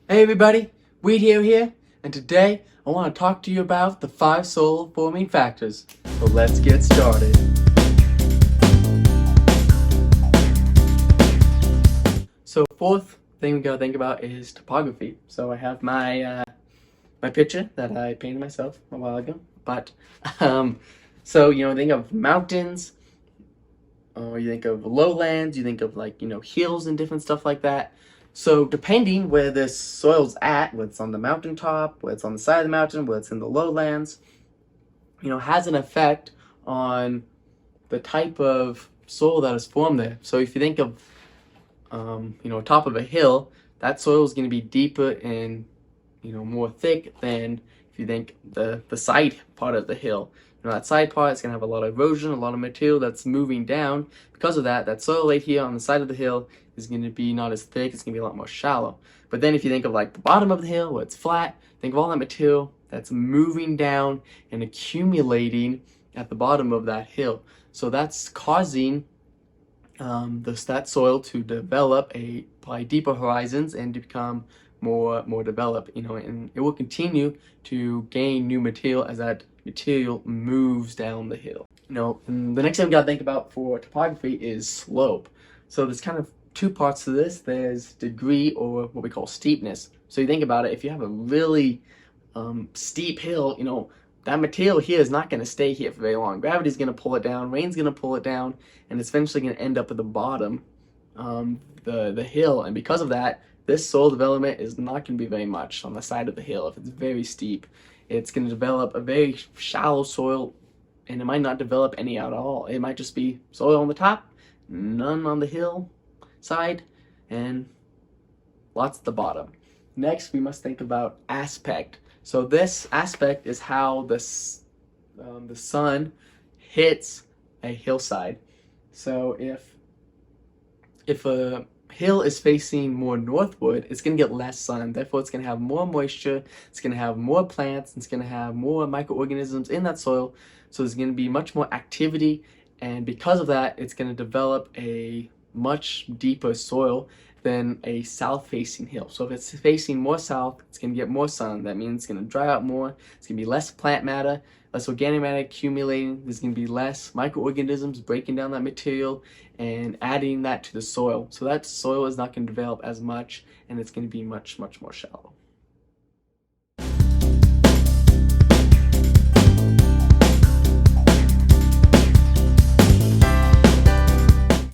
Hey everybody, Weed here, and today I want to talk to you about the 5 soil forming factors. So let's get started. So fourth thing we gotta think about is topography. So I have my picture that I painted myself a while ago. But so think of mountains, or you think of lowlands, you think of hills and different stuff like that. So depending where this soil's at, whether it's on the mountaintop, whether it's on the side of the mountain, whether it's in the lowlands, has an effect on the type of soil that is formed there. So if you think of, top of a hill, that soil is going to be deeper and, more thick than if you think the side part of the hill. That side part is going to have a lot of erosion, a lot of material that's moving down. Because of that, that soil right here on the side of the hill is going to be not as thick, it's going to be a lot more shallow. But then if you think of like the bottom of the hill where it's flat, think of all that material that's moving down and accumulating at the bottom of that hill. So that's causing that soil to develop by deeper horizons and to become more developed, and it will continue to gain new material as that material moves down the hill. And the next thing we gotta think about for topography is slope. So there's kind of two parts to this. There's degree, or what we call steepness. So you think about it, if you have a really steep hill, that material here is not going to stay here for very long. Gravity's going to pull it down, rain's going to pull it down, and it's eventually going to end up at the bottom, the hill. And because of that, this soil development is not going to be very much on the side of the hill. If it's very steep, it's going to develop a very shallow soil, and it might not develop any at all. It might just be soil on the top, none on the hill side, and lots at the bottom. Next, we must think about aspect. So this aspect is how the sun hits a hillside. So if a hill is facing more northward, it's going to get less sun. Therefore, it's going to have more moisture. It's going to have more plants. It's going to have more microorganisms in that soil. So there's going to be much more activity. And because of that, it's going to develop a much deeper soil than a south-facing hill. So if it's facing more south, it's going to get more sun. That means it's going to dry out more. It's going to be less plant matter, less organic matter accumulating. There's going to be less microorganisms breaking down that material and adding that to the soil. So that soil is not going to develop as much, and it's going to be much more shallow.